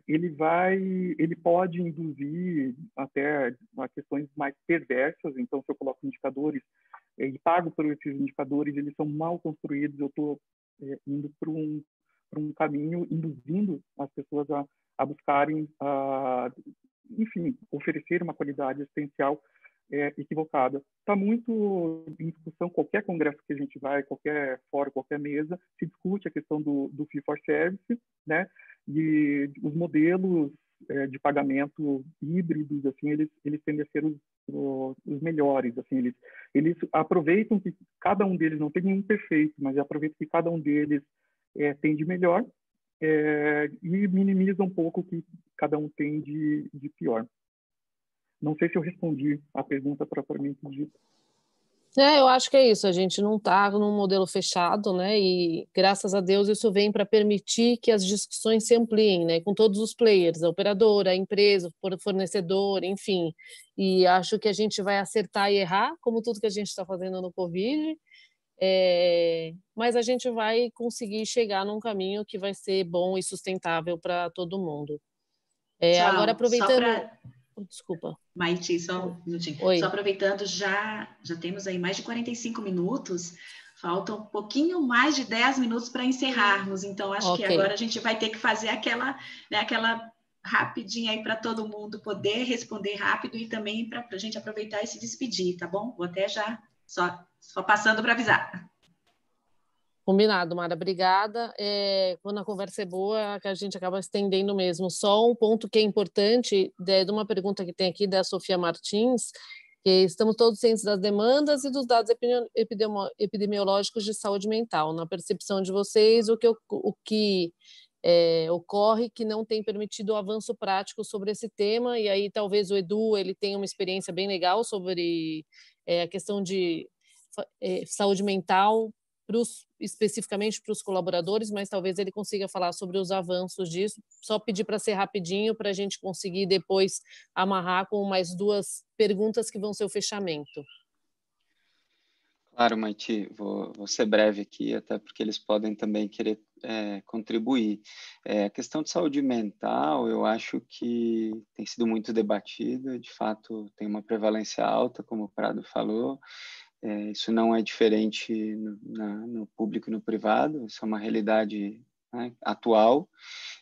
ele pode induzir até a questões mais perversas. Então, se eu coloco indicadores e pago por esses indicadores, eles são mal construídos, eu estou indo para um caminho, induzindo as pessoas a buscarem, enfim, oferecer uma qualidade assistencial equivocada. Está muito em discussão, qualquer congresso que a gente vai, qualquer fórum, qualquer mesa, se discute a questão do fee for service, né? E os modelos de pagamento híbridos, assim, eles tendem a ser os melhores, assim, eles aproveitam que cada um deles, não tem nenhum perfeito, mas aproveitam que cada um deles tem de melhor e minimiza um pouco o que cada um tem de pior. Não sei se eu respondi a pergunta propriamente dita. Eu acho que é isso, a gente não está num modelo fechado, né? E graças a Deus isso vem para permitir que as discussões se ampliem, né? Com todos os players, a operadora, a empresa, o fornecedor, enfim. E acho que a gente vai acertar e errar, como tudo que a gente está fazendo no Covid, mas a gente vai conseguir chegar num caminho que vai ser bom e sustentável para todo mundo. Agora, aproveitando... Desculpa. Maiti, só um minutinho. Oi. Só aproveitando, já temos aí mais de 45 minutos, faltam um pouquinho mais de 10 minutos para encerrarmos, então acho que agora a gente vai ter que fazer aquela rapidinha aí para todo mundo poder responder rápido e também para a gente aproveitar e se despedir, tá bom? Vou até já, só passando para avisar. Combinado, Mara, obrigada. Quando a conversa é boa, que a gente acaba estendendo mesmo. Só um ponto que é importante, de uma pergunta que tem aqui da Sofia Martins, que estamos todos cientes das demandas e dos dados epidemiológicos de saúde mental. Na percepção de vocês, o que ocorre que não tem permitido o avanço prático sobre esse tema, e aí talvez o Edu ele tenha uma experiência bem legal sobre a questão de saúde mental, especificamente para os colaboradores, mas talvez ele consiga falar sobre os avanços disso. Só pedir para ser rapidinho, para a gente conseguir depois amarrar com mais duas perguntas que vão ser o fechamento. Claro, Maiti, vou ser breve aqui, até porque eles podem também querer contribuir. A questão de saúde mental, eu acho que tem sido muito debatida, de fato tem uma prevalência alta, como o Prado falou. Isso não é diferente no público e no privado, isso é uma realidade, né, atual,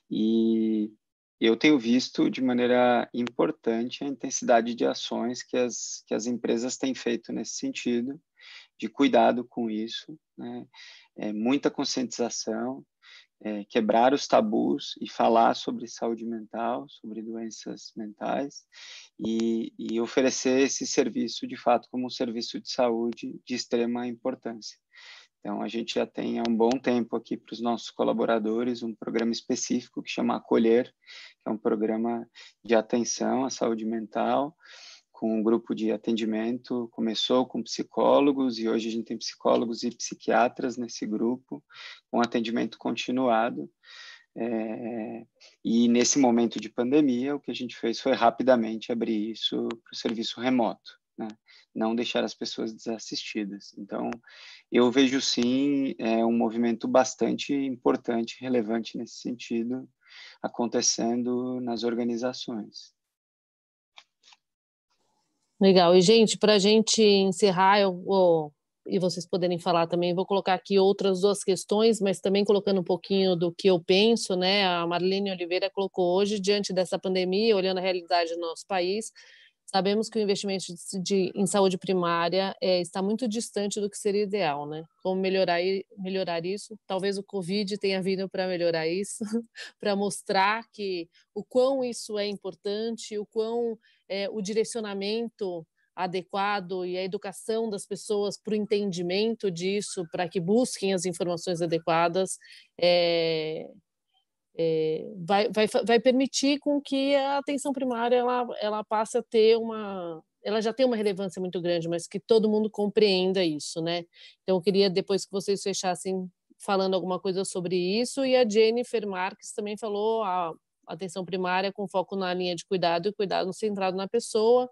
e eu tenho visto de maneira importante a intensidade de ações que as empresas têm feito nesse sentido, de cuidado com isso, né? Muita conscientização, quebrar os tabus e falar sobre saúde mental, sobre doenças mentais e oferecer esse serviço, de fato, como um serviço de saúde de extrema importância. Então, a gente já tem há um bom tempo aqui para os nossos colaboradores um programa específico que chama Acolher, que é um programa de atenção à saúde mental, com um grupo de atendimento, começou com psicólogos e hoje a gente tem psicólogos e psiquiatras nesse grupo, com atendimento continuado. E nesse momento de pandemia, o que a gente fez foi rapidamente abrir isso para o serviço remoto, né? Não deixar as pessoas desassistidas. Então, eu vejo sim um movimento bastante importante, relevante nesse sentido, acontecendo nas organizações. Legal. E, gente, para a gente encerrar, e vocês poderem falar também, vou colocar aqui outras duas questões, mas também colocando um pouquinho do que eu penso, né? A Marlene Oliveira colocou hoje, diante dessa pandemia, olhando a realidade do nosso país, Sabemos que o investimento em saúde primária está muito distante do que seria ideal, né? Como melhorar isso? Talvez o Covid tenha vindo para melhorar isso, para mostrar que o quão isso é importante, o quão o direcionamento adequado e a educação das pessoas para o entendimento disso, para que busquem as informações adequadas, vai permitir com que a atenção primária ela passe a ter ela já tem uma relevância muito grande, mas que todo mundo compreenda isso, né? Então, eu queria depois que vocês fechassem falando alguma coisa sobre isso, e a Jennifer Marques também falou a atenção primária com foco na linha de cuidado e cuidado centrado na pessoa,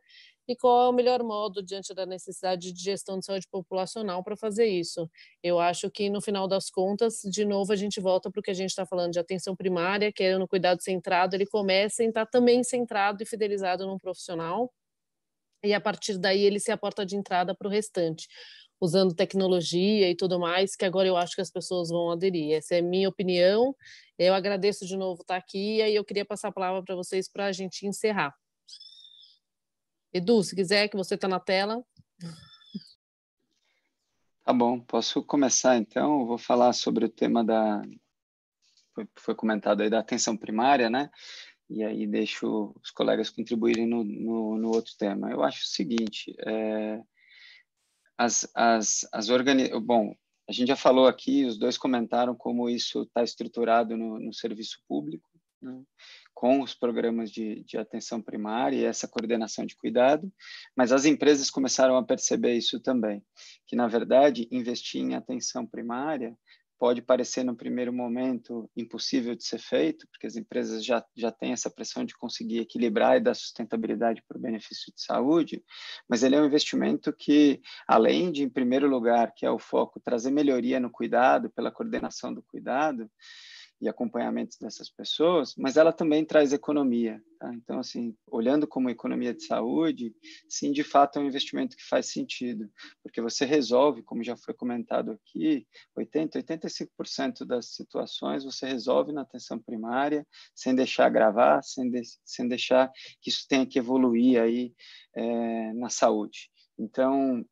e qual é o melhor modo diante da necessidade de gestão de saúde populacional para fazer isso. Eu acho que, no final das contas, de novo, a gente volta para o que a gente está falando de atenção primária, que é no cuidado centrado, ele começa em estar também centrado e fidelizado num profissional, e a partir daí ele se é a porta de entrada para o restante, usando tecnologia e tudo mais, que agora eu acho que as pessoas vão aderir. Essa é a minha opinião. Eu agradeço de novo estar aqui, e aí eu queria passar a palavra para vocês para a gente encerrar. Edu, se quiser, que você está na tela. Tá bom, posso começar então? Eu vou falar sobre o tema foi comentado aí da atenção primária, né? E aí deixo os colegas contribuírem no outro tema. Eu acho o seguinte, bom, a gente já falou aqui, os dois comentaram como isso está estruturado no serviço público, né? Com os programas de atenção primária e essa coordenação de cuidado, mas as empresas começaram a perceber isso também, que, na verdade, investir em atenção primária pode parecer, no primeiro momento, impossível de ser feito, porque as empresas já têm essa pressão de conseguir equilibrar e dar sustentabilidade para o benefício de saúde, mas ele é um investimento que, além de, em primeiro lugar, que é o foco, trazer melhoria no cuidado, pela coordenação do cuidado, e acompanhamento dessas pessoas, mas ela também traz economia. Tá? Então, assim, olhando como economia de saúde, sim, de fato é um investimento que faz sentido, porque você resolve, como já foi comentado aqui, 85% das situações você resolve na atenção primária, sem deixar agravar, sem deixar que isso tenha que evoluir aí na saúde. Então,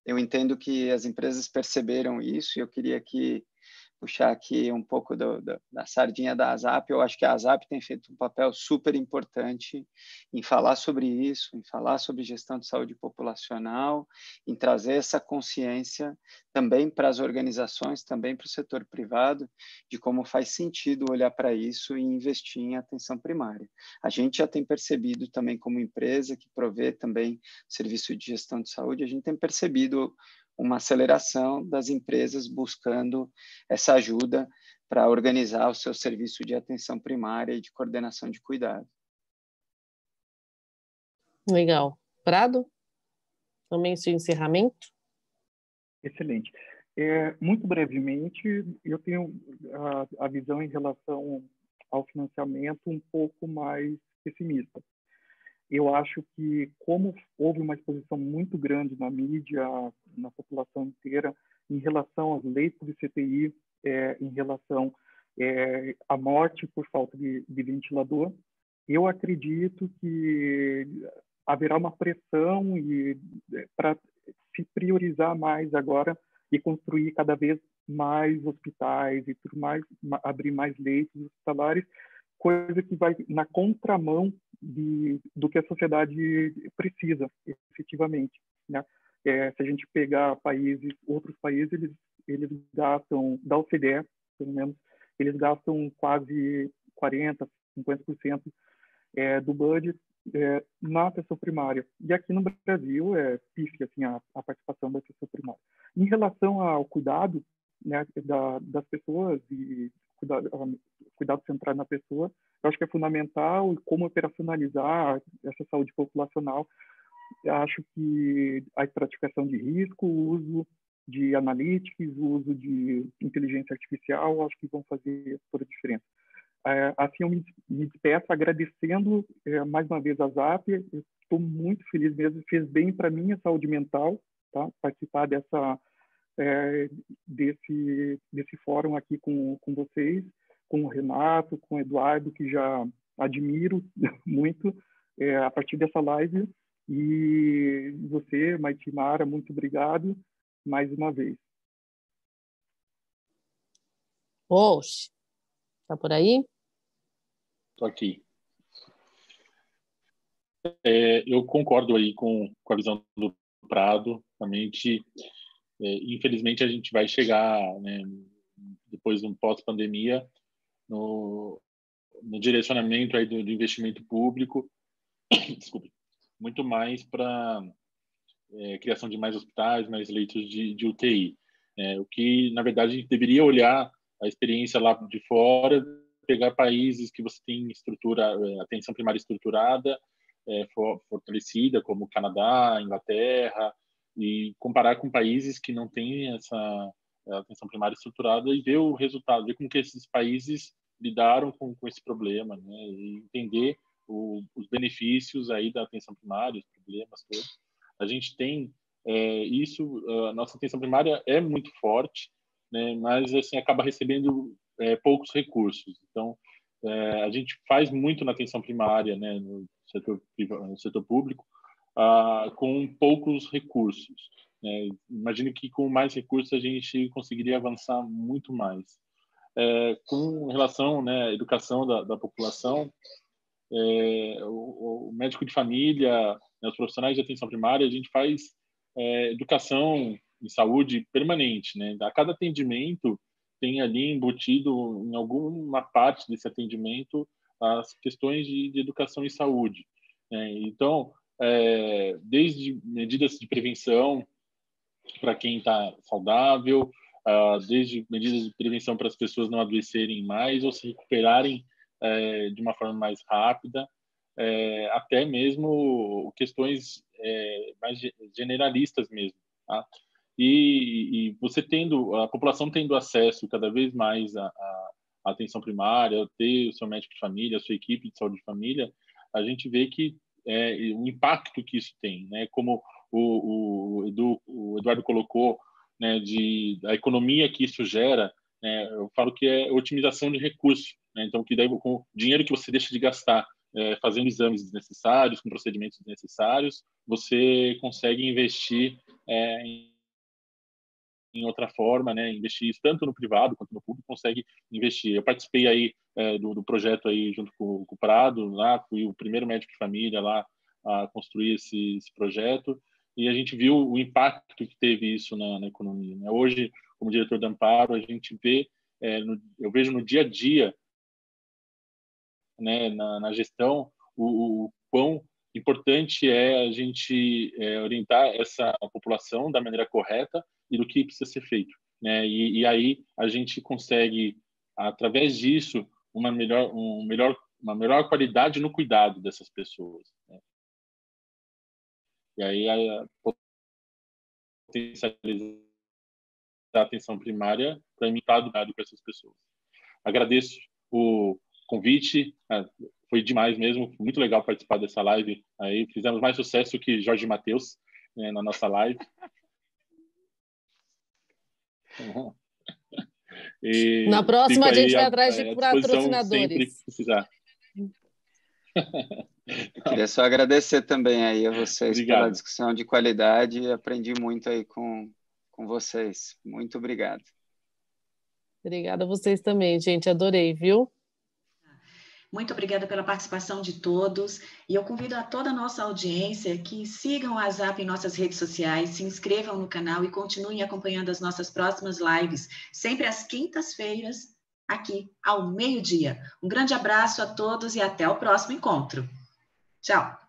eu entendo que as empresas perceberam isso, e eu queria puxar aqui um pouco da sardinha da ASAP. Eu acho que a ASAP tem feito um papel super importante em falar sobre isso, em falar sobre gestão de saúde populacional, em trazer essa consciência também para as organizações, também para o setor privado, de como faz sentido olhar para isso e investir em atenção primária. A gente já tem percebido também, como empresa que provê também serviço de gestão de saúde, a gente tem percebido uma aceleração das empresas buscando essa ajuda para organizar o seu serviço de atenção primária e de coordenação de cuidado. Legal. Prado? Também seu encerramento? Excelente. Muito brevemente, eu tenho a visão em relação ao financiamento um pouco mais pessimista. Eu acho que, como houve uma exposição muito grande na mídia, na população inteira, em relação às leis do CTI, em relação à morte por falta de ventilador, eu acredito que haverá uma pressão para se priorizar mais agora e construir cada vez mais hospitais e tudo mais, abrir mais leitos hospitalares, coisa que vai na contramão do que a sociedade precisa, efetivamente, né? Se a gente pegar outros países, eles gastam, da OCDE, pelo menos, eles gastam quase 40%, 50% do budget na atenção primária. E aqui no Brasil é pífia assim, a participação da atenção primária. Em relação ao cuidado, né, das pessoas e cuidado centrado na pessoa, eu acho que é fundamental como operacionalizar essa saúde populacional. Eu acho que a estratificação de risco, o uso de analytics, o uso de inteligência artificial, acho que vão fazer toda a diferença. Assim, eu me despeço agradecendo mais uma vez a ZAP. Estou muito feliz mesmo, fez bem para a minha saúde mental, tá? Participar desse fórum aqui com vocês, com o Renato, com o Eduardo, que já admiro muito, a partir dessa live. E você, Maiti, Mara, muito obrigado mais uma vez. Oxe, tá por aí? Estou aqui. Eu concordo aí com a visão do Prado. Realmente, infelizmente, a gente vai chegar, né, depois de um pós-pandemia, no direcionamento aí do investimento público, desculpe, muito mais para criação de mais hospitais, mais leitos de UTI. O que, na verdade, a gente deveria olhar a experiência lá de fora, pegar países que você tem estrutura, atenção primária estruturada, fortalecida, como Canadá, Inglaterra, e comparar com países que não têm essa atenção primária estruturada e ver o resultado, ver como que esses países lidaram com esse problema, né? E entender os benefícios aí da atenção primária, os problemas todos. A gente tem isso, a nossa atenção primária é muito forte, né? Mas assim acaba recebendo poucos recursos. Então, a gente faz muito na atenção primária, né, no setor público, com poucos recursos. Né? Imagino que com mais recursos a gente conseguiria avançar muito mais. Com relação, né, à educação da população, o médico de família, né, os profissionais de atenção primária, a gente faz educação em saúde permanente. Né? A cada atendimento tem ali embutido em alguma parte desse atendimento as questões de educação em saúde. Então, desde medidas de prevenção para quem está saudável, desde medidas de prevenção para as pessoas não adoecerem mais ou se recuperarem de uma forma mais rápida, até mesmo questões mais generalistas mesmo. Tá? E você a população tendo acesso cada vez mais à atenção primária, ter o seu médico de família, a sua equipe de saúde de família, a gente vê que o impacto que isso tem, né? Como o Eduardo colocou, né, da economia que isso gera, né? Eu falo que é otimização de recursos, né? Então, que daí com o dinheiro que você deixa de gastar fazendo exames desnecessários, com procedimentos desnecessários, você consegue investir em outra forma, né, investir isso tanto no privado quanto no público, consegue investir. Eu participei aí do projeto aí junto com o Prado, lá fui o primeiro médico de família lá a construir esse projeto, e a gente viu o impacto que teve isso na economia. Né? Hoje, como diretor da Amparo, a gente vê, eu vejo no dia a dia, né, na gestão, o quão importante é a gente orientar essa população da maneira correta e do que precisa ser feito, né? E aí a gente consegue, através disso, uma melhor qualidade no cuidado dessas pessoas, né? E aí potencializar a atenção primária para imitar o cuidado com essas pessoas. Agradeço o convite, foi demais mesmo, muito legal participar dessa live. Aí fizemos mais sucesso que Jorge Mateus, né, na nossa live. Na próxima a gente vai atrás de patrocinadores. Sempre que precisar. Queria só agradecer também aí a vocês Obrigado. Pela discussão de qualidade. Aprendi muito aí com vocês. Muito obrigado. Obrigada a vocês também, gente. Adorei, viu? Muito obrigada pela participação de todos. E eu convido a toda a nossa audiência que sigam a ASAP em nossas redes sociais, se inscrevam no canal e continuem acompanhando as nossas próximas lives, sempre às quintas-feiras, aqui ao meio-dia. Um grande abraço a todos e até o próximo encontro. Tchau!